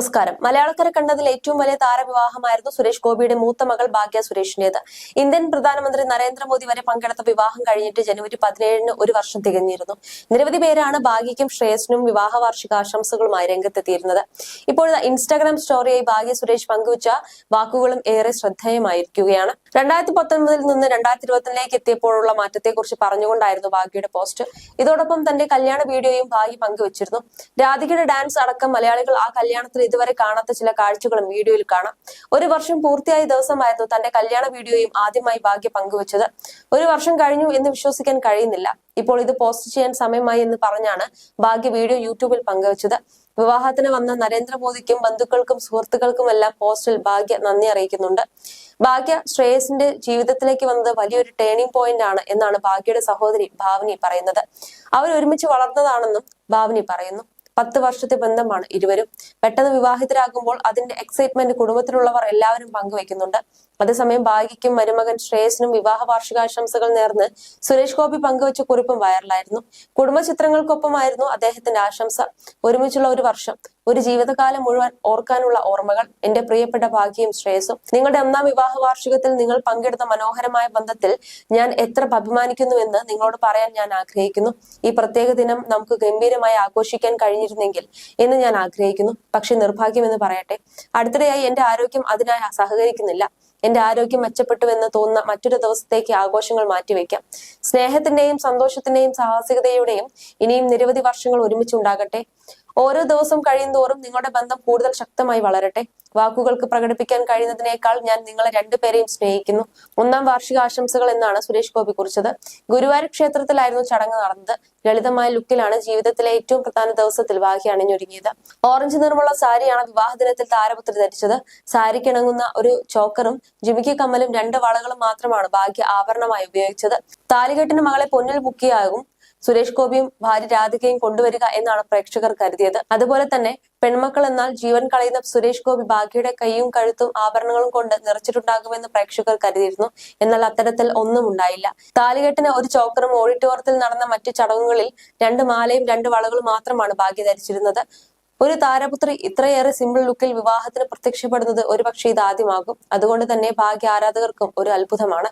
നമസ്കാരം. മലയാളക്കര കണ്ടതിൽ ഏറ്റവും വലിയ താരവിവാഹമായിരുന്നു സുരേഷ് ഗോപിയുടെ മൂത്ത മകൾ ഭാഗ്യ സുരേഷിന്റേത്. ഇന്ത്യൻ പ്രധാനമന്ത്രി നരേന്ദ്രമോദി വരെ പങ്കെടുത്ത വിവാഹം കഴിഞ്ഞിട്ട് ജനുവരി 17-ന് ഒരു വർഷം തികഞ്ഞിരുന്നു. നിരവധി പേരാണ് ഭാഗ്യയ്ക്കും ശ്രേയസിനും വിവാഹ വാർഷികാശംസകളുമായി രംഗത്തെത്തിയിരുന്നത്. ഇപ്പോഴത്തെ ഇൻസ്റ്റാഗ്രാം സ്റ്റോറിയായി ഭാഗ്യ സുരേഷ് പങ്കുവച്ച വാക്കുകളും ഏറെ ശ്രദ്ധേയമായിരിക്കുകയാണ്. 2019-ൽ നിന്ന് 2020-ലേക്ക് എത്തിയപ്പോഴുള്ള മാറ്റത്തെക്കുറിച്ച് പറഞ്ഞുകൊണ്ടായിരുന്നു ഭാഗ്യയുടെ പോസ്റ്റ്. ഇതോടൊപ്പം തന്റെ കല്യാണ വീഡിയോയും ഭാഗ്യ പങ്കുവച്ചിരുന്നു. രാധികയുടെ ഡാൻസ് അടക്കം മലയാളികൾ ആ കല്യാണത്തിൽ ഇതുവരെ കാണാത്ത ചില കാഴ്ചകളും വീഡിയോയിൽ കാണാം. ഒരു വർഷം പൂർത്തിയായ ദിവസമായിരുന്നു തന്റെ കല്യാണ വീഡിയോയും ആദ്യമായി ഭാഗ്യ പങ്കുവച്ചത്. ഒരു വർഷം കഴിഞ്ഞു എന്ന് വിശ്വസിക്കാൻ കഴിയുന്നില്ല. ഇപ്പോൾ ഇത് പോസ്റ്റ് ചെയ്യാൻ സമയമായി എന്ന് പറഞ്ഞാണ് ഭാഗ്യ വീഡിയോ യൂട്യൂബിൽ പങ്കുവച്ചത്. വിവാഹത്തിന് വന്ന നരേന്ദ്രമോദിക്കും ബന്ധുക്കൾക്കും സുഹൃത്തുക്കൾക്കുമെല്ലാം പോസ്റ്റിൽ ഭാഗ്യ നന്ദി അറിയിക്കുന്നുണ്ട്. ഭാഗ്യ ശ്രേയസിന്റെ ജീവിതത്തിലേക്ക് വന്നത് വലിയൊരു ടേണിംഗ് പോയിന്റ് ആണ് എന്നാണ് ഭാഗ്യയുടെ സഹോദരി ഭാവനി പറയുന്നത്. അവർ ഒരുമിച്ച് വളർന്നതാണെന്നും ഭാവനി പറയുന്നു. 10 വർഷത്തെ ബന്ധമാണ് ഇരുവരും. പെട്ടെന്ന് വിവാഹിതരാകുമ്പോൾ അതിന്റെ എക്സൈറ്റ്മെന്റ് കുടുംബത്തിലുള്ളവർ എല്ലാവരും പങ്കുവെക്കുന്നുണ്ട്. അതേസമയം ഭാഗ്യയ്ക്കും മരുമകൻ ശ്രേയസിനും വിവാഹ വാർഷികാശംസകൾ നേർന്ന് സുരേഷ് ഗോപി പങ്കുവച്ച കുറിപ്പും വൈറലായിരുന്നു. കുടുംബ ചിത്രങ്ങൾക്കൊപ്പമായിരുന്നു അദ്ദേഹത്തിന്റെ ആശംസ. ഒരുമിച്ചുള്ള ഒരു വർഷം, ഒരു ജീവിതകാലം മുഴുവൻ ഓർക്കാനുള്ള ഓർമ്മകൾ. എന്റെ പ്രിയപ്പെട്ട ഭാഗ്യയും ശ്രേയസും, നിങ്ങളുടെ 1-ാം വിവാഹ വാർഷികത്തിൽ നിങ്ങൾ പങ്കെടുത്ത മനോഹരമായ ബന്ധത്തിൽ ഞാൻ എത്ര അഭിമാനിക്കുന്നുവെന്ന് നിങ്ങളോട് പറയാൻ ഞാൻ ആഗ്രഹിക്കുന്നു. ഈ പ്രത്യേക ദിനം നമുക്ക് ഗംഭീരമായി ആഘോഷിക്കാൻ കഴിഞ്ഞിരുന്നെങ്കിൽ എന്ന് ഞാൻ ആഗ്രഹിക്കുന്നു. പക്ഷെ നിർഭാഗ്യമെന്ന് പറയട്ടെ, അടുത്തിടെയായി എന്റെ ആരോഗ്യം അതിനായി സഹകരിക്കുന്നില്ല. എന്റെ ആരോഗ്യം മെച്ചപ്പെട്ടുവെന്ന് തോന്നുന്ന മറ്റൊരു ദിവസത്തേക്ക് ആഘോഷങ്ങൾ മാറ്റിവെക്കാം. സ്നേഹത്തിന്റെയും സന്തോഷത്തിന്റെയും സാഹസികതയുടെയും ഇനിയും നിരവധി വർഷങ്ങൾ ഒരുമിച്ചുണ്ടാകട്ടെ. ഓരോ ദിവസം കഴിയുന്തോറും നിങ്ങളുടെ ബന്ധം കൂടുതൽ ശക്തമായി വളരട്ടെ. വാക്കുകൾക്ക് പ്രകടിപ്പിക്കാൻ കഴിയുന്നതിനേക്കാൾ ഞാൻ നിങ്ങളെ രണ്ടുപേരെയും സ്നേഹിക്കുന്നു. 1-ാം വാർഷിക ആശംസകൾ എന്നാണ് സുരേഷ് ഗോപി കുറിച്ചത്. ഗുരുവായൂർ ക്ഷേത്രത്തിലായിരുന്നു ചടങ്ങ് നടന്നത്. ലളിതമായ ലുക്കിലാണ് ജീവിതത്തിലെ ഏറ്റവും പ്രധാന ദിവസത്തിൽ ഭാഗ്യ അണിഞ്ഞൊരുങ്ങിയത്. ഓറഞ്ച് നിറമുള്ള സാരിയാണ് വിവാഹ ദിനത്തിൽ താരപുത്രി ധരിച്ചത്. സാരിക്കിണങ്ങുന്ന ഒരു ചോക്കറും ജിമിക്കി കമ്മലും 2 വളകളും മാത്രമാണ് ഭാഗ്യ ആഭരണമായി ഉപയോഗിച്ചത്. താലികെട്ടിന് മകളെ പൊന്നിൽ മുക്കിയാകും സുരേഷ് ഗോപിയും ഭാര്യ രാധികയും കൊണ്ടുവരിക എന്നാണ് പ്രേക്ഷകർ കരുതിയത്. അതുപോലെ തന്നെ പെൺമക്കൾ എന്നാൽ ജീവൻ കളയുന്ന സുരേഷ് ഗോപി ഭാഗ്യയുടെ കൈയും കഴുത്തും ആഭരണങ്ങളും കൊണ്ട് നിറച്ചിട്ടുണ്ടാകുമെന്ന് പ്രേക്ഷകർ കരുതിയിരുന്നു. എന്നാൽ അത്തരത്തിൽ ഒന്നും ഉണ്ടായില്ല. താലികെട്ടിന് ഒരു ചോക്കറും ഓഡിറ്റോറിയത്തിൽ നടന്ന മറ്റു ചടങ്ങുകളിൽ 2 മാലയും 2 വളകളും മാത്രമാണ് ഭാഗ്യ ധരിച്ചിരുന്നത്. ഒരു താരപുത്രി ഇത്രയേറെ സിമ്പിൾ ലുക്കിൽ വിവാഹത്തിന് പ്രത്യക്ഷപ്പെടുന്നത് ഒരുപക്ഷെ ഇതാദ്യമാകും. അതുകൊണ്ട് തന്നെ ഭാഗ്യ ആരാധകർക്കും ഒരു അത്ഭുതമാണ്.